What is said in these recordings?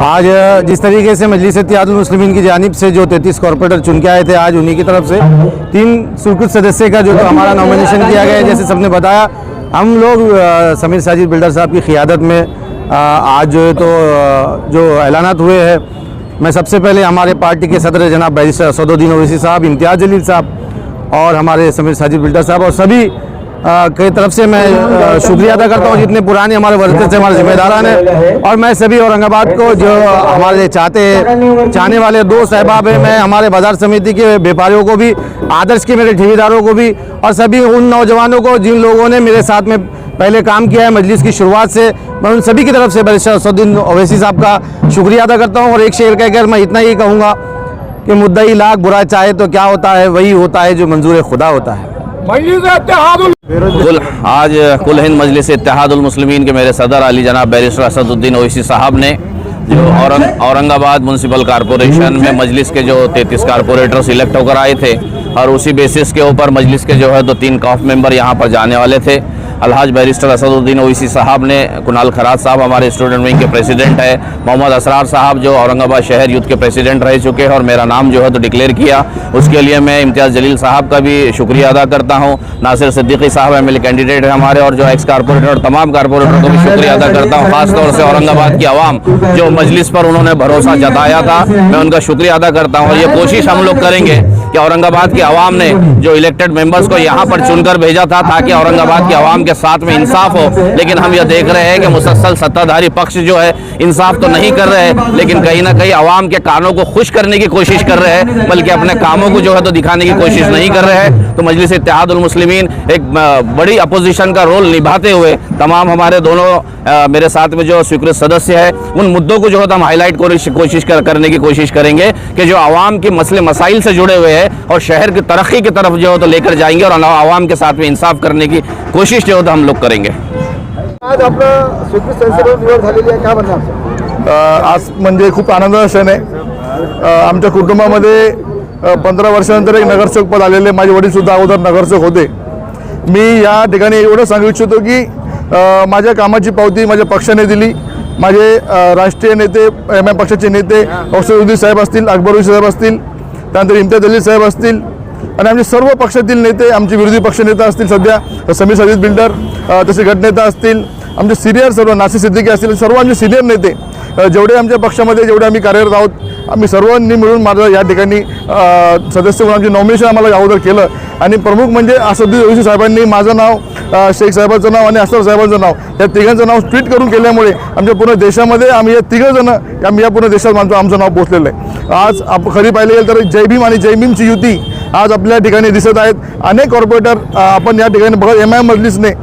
आज जिस तरीके से मजलिस इत्तेहादुल मुस्लिमीन की जानिब से जो 33 कॉर्पोरेटर चुन के आए थे, आज उन्हीं की तरफ से 3 स्वीकृत सदस्य का जो हमारा नॉमिनेशन किया गया है। जैसे सबने बताया, हम लोग समीर साजिद बिल्डर साहब की क़ियादत में आज जो है तो जो ऐलानात हुए हैं, मैं सबसे पहले हमारे पार्टी के सदर जनाब बैरिस्टर असदुद्दीन ओवैसी साहब, इम्तियाज़ जलील साहब और हमारे समीर साजिद बिल्डर साहब और सभी की तरफ से मैं शुक्रिया अदा करता हूँ, जितने पुराने हमारे वर्कर से हमारे जिम्मेदारान हैं। और मैं सभी औरंगाबाद को जो हमारे चाहने वाले दोस्त अहबाब हैं, मैं हमारे बाज़ार समिति के व्यापारियों को भी, आदर्श के मेरे ठेकेदारों को भी और सभी उन नौजवानों को जिन लोगों ने मेरे साथ में पहले काम किया है मजलिस की शुरुआत से, मैं उन सभी की तरफ से बैरिस्टर असदुद्दीन ओवैसी साहब का शुक्रिया अदा करता हूँ। और एक शेर कहकर मैं इतना ही कहूँगा कि मुद्दई लाख बुरा चाहे तो क्या होता है, वही होता है जो मंजूर खुदा होता है। आज कुल हिंद मजलिस इत्तेहादुल मुस्लिमीन के मेरे सदर अली जनाब बैरिस्टर असदुद्दीन ओवैसी साहब ने जो औरंगाबाद म्यूनसिपल कॉरपोरेशन में मजलिस के जो 33 कारपोरेटर सिलेक्ट होकर आए थे और उसी बेसिस के ऊपर मजलिस के जो है 2-3 कॉफ मेंबर यहाँ पर जाने वाले थे। अलहाज बैरिस्टर असदुद्दीन ओवैसी साहब ने, कुणाल खराज साहब हमारे स्टूडेंट विंग के प्रेसिडेंट है, मोहम्मद असरार साहब जो औरंगाबाद शहर यूथ के प्रेसिडेंट रह चुके हैं और मेरा नाम जो है तो डिक्लेयर किया, उसके लिए मैं इम्तियाज़ जलील साहब का भी शुक्रिया अदा करता हूँ। नासिर सिद्दीकी साहब एमएलए कैंडिडेट है हमारे, और जो एक्स कारपोरेटर और तमाम कारपोरेटर को भी शुक्रिया अदा करता हूँ। ख़ासतौर से औरंगाबाद की आवाम जो मजलिस पर उन्होंने भरोसा जताया था, मैं उनका शुक्रिया अदा करता हूँ। और ये कोशिश हम लोग करेंगे कि औरंगाबाद की आवाम ने जो इलेक्टेड मेंबर्स को यहाँ पर चुनकर भेजा था ताकि औरंगाबाद की आवाम के साथ में इंसाफ हो, लेकिन हम यह देख रहे हैं कि मुसलसल सत्ताधारी पक्ष जो है इंसाफ तो नहीं कर रहे हैं, लेकिन कहीं ना कहीं आवाम के कानों को खुश करने की कोशिश कर रहे हैं, बल्कि अपने कामों को जो है तो दिखाने की कोशिश नहीं कर रहे हैं। तो मजलिस इत्तेहादुल मुस्लिमीन एक बड़ी अपोजिशन का रोल निभाते हुए तमाम हमारे दोनों मेरे साथ में जो स्वीकृत सदस्य है, उन मुद्दों को जो है तो हम हाईलाइट करने की कोशिश करेंगे कि जो आवाम के मसले मसाइल से जुड़े हुए हैं और शहर की तरक्की की तरफ जो है तो लेकर जाएंगे और आवाम के साथ में इंसाफ करने की कोशिश जो है तो हम लोग करेंगे। आज आपलं स्वीकृत सदस्य निवड झालेली आहे, काय म्हणणार? आज म्हणजे खूप आनंदाचा क्षण आहे। आमच्या कुटुंबामध्ये 15 वर्षानंतर एक नगरसेवक पद आलेले, माझे वडील सुद्धा अगोदर नगरसेवक होते। मी या ठिकाणी एवढं सांगू इच्छितो की माझ्या कामाची पावती माझ्या पक्षाने दिली। माझे राष्ट्रीय नेते, एम पक्षाचे नेते असदुद्दीन साहेब असतील, अकबर साहेब असतील, त्यानंतर इम्तियाज जलील साहेब असतील आणि आमचे सर्व पक्षातील नेते, आमचे विरोधी पक्षनेता असतील सध्या समीर साजिद बिल्डर, तसे गटनेता असतील, आमचे सिनियर सर्व नासिर सिद्दीकी असतील, सर्व आमचे सिनियर नेते जेवढे आमच्या पक्षामध्ये जेवढे आम्ही कार्यरत आहोत, आम्ही सर्वांनी मिळून माझं या ठिकाणी सदस्य म्हणून आमचे नॉमिनेशन आम्हाला अगोदर केलं। आणि प्रमुख म्हणजे असदुद्दीन ओवैसी साहेबांनी माझं नाव, शेख साहेबांचं नाव आणि असर साहेबांचं नाव, या तिघांचं नाव ट्विट करून केल्यामुळे आमच्या पूर्ण देशामध्ये आम्ही या तिघजण आम्ही या पूर्ण देशात आमचं नाव पोचलेलं आहे। आज खरी पाहिलं गेलं तर जय भीम आणि जय भीमची युती आज आपल्या ठिकाणी दिसत आहेत। अनेक कॉर्पोरेटर आपण या ठिकाणी बघत, एमआयएम मजलिसने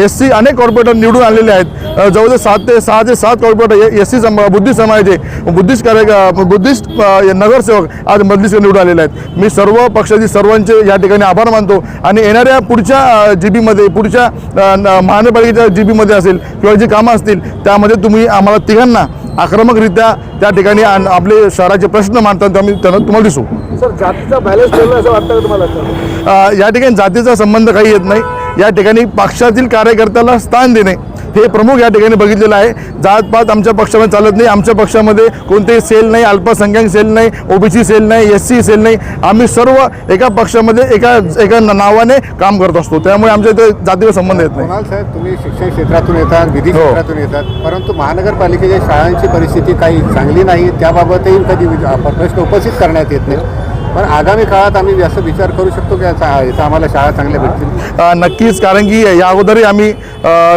एससी अनेक कॉर्पोरेटर निवडून आणलेले आहेत। जवळजवळ 6 ते 7 कॉर्पोरेटर एससी बुद्धिस्ट समाजाचे, बुद्धिस्ट नगरसेवक आज मजलिसला निवडून आलेले आहेत। मी सर्व पक्षाची सर्वांचे या ठिकाणी आभार मानतो आणि येणाऱ्या पुढच्या जीबीमध्ये, पुढच्या महानगरपालिकेच्या जीबीमध्ये असेल किंवा जी कामं असतील त्यामध्ये तुम्ही आम्हाला तिघांना आक्रमकरित्या त्या ठिकाणी आपले शहराचे प्रश्न मांडताना आम्ही तुम्हाला दिसू। सर, जातीचा बॅलन्स ठेवला असं वाटतं का तुम्हाला? या ठिकाणी जातीचा संबंध काही येत नाही। या ठिकाणी पक्षातील कार्यकर्त्याला स्थान देणे हे प्रमुख या ठिकाणी बघितलेलं आहे। जातपात आमच्या पक्षामध्ये चालत नाही। आमच्या पक्षामध्ये कोणतेही सेल नाही, अल्पसंख्याक सेल नाही, ओबीसी सेल नाही, एससी सेल नाही। आम्ही सर्व एका पक्षामध्ये एका नावाने काम करत असतो, त्यामुळे आमच्या इथे जातीचा संबंध येत नाही। कुणाल साहेब, तुम्ही शिक्षण क्षेत्रातून येतात, विधी क्षेत्रातून येतात, परंतु महानगरपालिकेच्या शाळांची परिस्थिती काही चांगली नाही, त्याबाबतही कधी प्रश्न उपस्थित करण्यात येत नाही। पण आगामी काळात आम्ही असं विचार करू शकतो की इथं आम्हाला शाळा चांगल्या भेटतील? नक्कीच, कारण की या अगोदरही आम्ही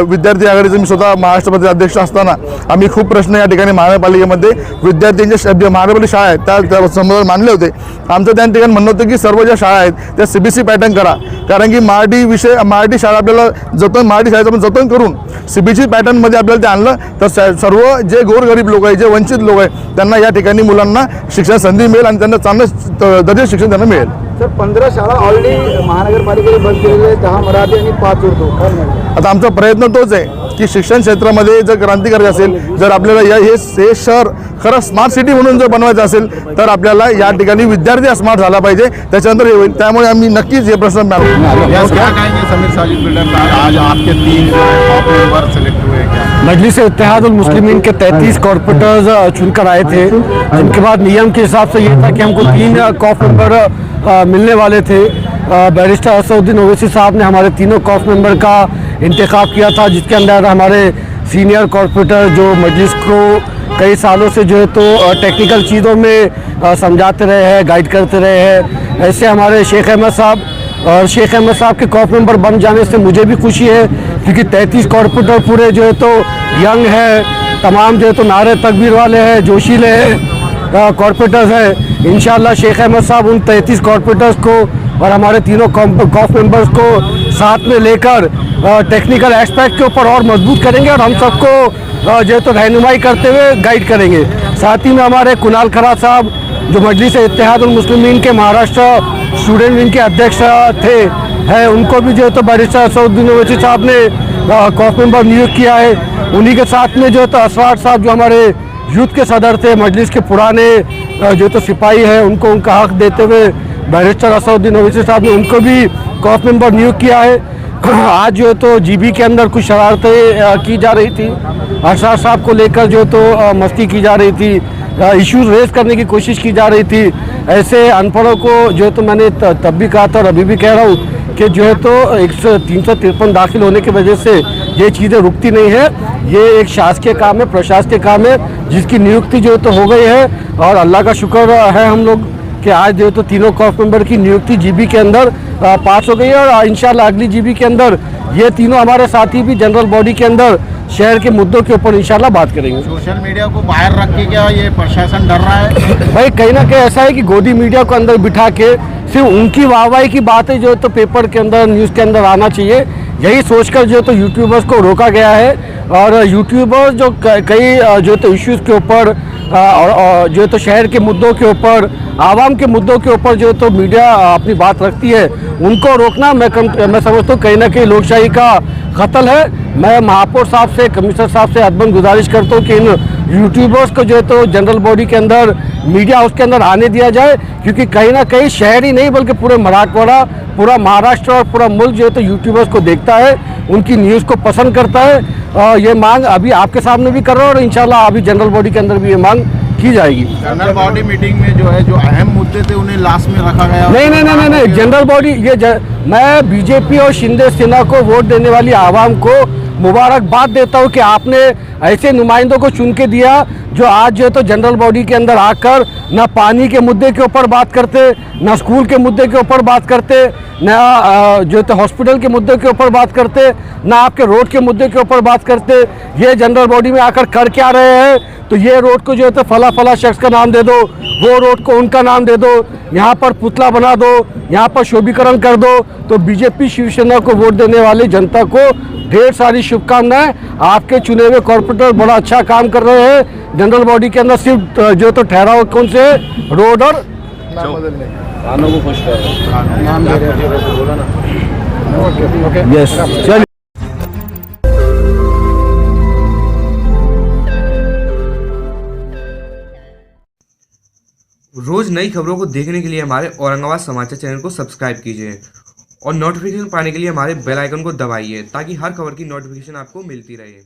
विद्यार्थी आघाडीचे, मी स्वतः महाराष्ट्राचे अध्यक्ष असताना आम्ही खूप प्रश्न या ठिकाणी महानगरपालिकेमध्ये विद्यार्थ्यांच्या महानगरपालिका शाळा आहेत त्या संदर्भात मांडले होते। आमचं त्या ठिकाणी म्हणणं होतं की सर्व ज्या शाळा आहेत त्या CBSE पॅटर्न करा, कारण की मराठी शाळा आपल्याला मराठी शाळेचं आपण जतन करून CBSE पॅटर्नमध्ये आपल्याला ते आणलं तर सर्व जे गोरगरीब लोक आहेत, जे वंचित लोक आहेत, त्यांना या ठिकाणी मुलांना शिक्षण संधी मिळेल आणि त्यांना चांगलं दर्जाचे शिक्षण त्यांना मिळेल। सर, 15 शाळा ऑलरेडी महानगरपालिकेने बंद केलेले, 10 मराठी आणि 5 उर्दू। आता आमचा प्रयत्न तोच आहे की शिक्षण क्षेत्रामध्ये जर क्रांती करायची असेल, जर आपल्याला हे शहर खरं स्मार्ट सिटी म्हणून जर बनवायचं असेल तर आपल्याला या ठिकाणी विद्यार्थी स्मार्ट झाला पाहिजे, त्याच्यानंतर हे होईल. त्यामुळे आम्ही नक्कीच हे प्रश्न क्या कहेंगे समीर साजिद बिल्डर साहब, आज आपके 3 जो है टॉप मेंबर सेलेक्ट हुए हैं क्या? मजलिस इत्तेहादुल मुस्लिमीन के 33 कॉर्पोरेटर्स चुनकर आए थे, जिनके बाद नियम के हिसाब से ये था कि हमको 3 कॉफ मेंबर मिलने वाले थे. बैरिस्टर असदुद्दीन ओवैसी साहब ने हमारे तीनों कॉफ मेंबर का इंतखाब किया था, जिसके अंदर हमारे सीनियर कॉर्पोरेटर जो मजलिस को कई सालों से जो है तो टेक्निकल चीज़ों में समझाते रहे हैं, गाइड करते रहे हैं, ऐसे हमारे शेख अहमद साहब. और शेख अहमद साहब के कॉफ मेंबर बन जाने से मुझे भी खुशी है, क्योंकि 33 कॉर्पोरेटर पूरे जो है तो यंग है, तमाम जो है तो नारे तकबीर वाले हैं, जोशीले हैं कॉर्पोरेटर्स हैं. इंशाल्लाह शेख अहमद साहब उन 33 कॉर्पोरेटर्स को और हमारे तीनों कॉफ मेंबर्स को साथ में लेकर टेक्निकल एस्पेक्ट के ऊपर और मजबूत करेंगे और हम सबको जो है तो रहनुमाई करते हुए गाइड करेंगे. साथ ही में हमारे कुणाल खरा साहब जो मजलिस इत्तेहादुल मुस्लिमीन के महाराष्ट्र स्टूडेंट विंग के अध्यक्ष थे हैं, उनको भी जो है तो बैरिस्टर असदुद्दीन ओवैसी साहब ने कॉफ मेंबर नियुक्त किया है. उन्हीं के साथ में जो है तो असरार साहब जो हमारे यूथ के सदर थे, मजलिस के पुराने जो तो सिपाही हैं, उनको उनका हक देते हुए बैरिस्टर असदुद्दीन ओवैसी साहब ने उनको भी कॉफ मेंबर नियुक्त किया है. आज जो है तो जीबी के अंदर कुछ शरारतें की जा रही थी, असरार साहब को लेकर जो तो मस्ती की जा रही थी, इश्यूज रेज करने की कोशिश की जा रही थी. ऐसे अनपढ़ों को जो है तो मैंने तब भी कहा था और अभी भी कह रहा हूँ कि जो है तो 353 दाखिल होने की वजह से ये चीज़ें रुकती नहीं है. ये एक शासकीय काम है, प्रशासकीय काम है, जिसकी नियुक्ति जो है तो हो गई है. और अल्लाह का शुक्र है हम लोग कि आज जो है तो तीनों कॉफ मेंबर की नियुक्ति जीबी के अंदर पास हो गई है. और इंशाल्लाह अगली जीबी के अंदर ये तीनों हमारे साथी भी जनरल बॉडी के अंदर शहर के मुद्दों के ऊपर इंशाल्लाह बात करेंगे. सोशल मीडिया को बाहर रख के क्या ये प्रशासन डर रहा है? भाई कहीं ना कहीं ऐसा है कि गोदी मीडिया को अंदर बिठा के सिर्फ उनकी वाहवाही की बातें जो है तो पेपर के अंदर, न्यूज़ के अंदर आना चाहिए, यही सोचकर जो है तो यूट्यूबर्स को रोका गया है. और यूट्यूबर्स जो कई जो है तो इश्यूज़ के ऊपर और जो है तो शहर के मुद्दों के ऊपर, आवाम के मुद्दों के ऊपर जो है तो मीडिया अपनी बात रखती है, उनको रोकना मैं समझता हूँ कहीं ना कहीं लोकशाही का कत्ल है. मैं महापौर साहब से, कमिश्नर साहब से अदबन गुजारिश करता हूँ कि इन यूट्यूबर्स को जो है तो जनरल बॉडी के अंदर, मीडिया हाउस के अंदर आने दिया जाए, क्योंकि कहीं ना कहीं शहर ही नहीं बल्कि पूरे मराठवाड़ा, पूरा महाराष्ट्र और पूरा मुल्क जो है तो यूट्यूबर्स को देखता है, उनकी न्यूज़ को पसंद करता है. ये मांग अभी आपके सामने भी कर रहा हूँ और इंशाल्लाह अभी जनरल बॉडी के अंदर भी ये मांग की जाएगी. जनरल बॉडी मीटिंग में जो है जो अहम मुद्दे थे उन्हें लास्ट में रखा गया. नहीं, जनरल बॉडी मैं बीजेपी और शिंदे सेना को वोट देने वाली आवाम को मुबारकबाद देता हूँ कि आपने ऐसे नुमाइंदों को चुन के दिया जो आज जो है तो जनरल बॉडी के अंदर आकर न पानी के मुद्दे के ऊपर बात करते, न स्कूल के मुद्दे के ऊपर बात करते, न जो है तो हॉस्पिटल के मुद्दे के ऊपर बात करते, न आपके रोड के मुद्दे के ऊपर बात करते. ये जनरल बॉडी में आकर कर क्या रहे हैं? तो ये रोड को जो है तो फला शख्स का नाम दे दो, वो रोड को उनका नाम दे दो, यहाँ पर पुतला बना दो, यहाँ पर शोभीकरण कर दो. तो बीजेपी शिवसेना को वोट देने वाली जनता को ढेर सारी शुभकामनाएं. आपके चुने हुए कॉर्पोरेटर बड़ा अच्छा काम कर रहे हैं. जनरल बॉडी के अंदर सिर्फ जो तो ठहराव कौन से रोड और खानों को खुश कर यस चलिए. रोज नई खबरों को देखने के लिए हमारे औरंगाबाद समाचार चैनल को सब्सक्राइब कीजिए और नोटिफिकेशन पाने के लिए हमारे बेल आइकन को दबाइए ताकि हर खबर की नोटिफिकेशन आपको मिलती रहे.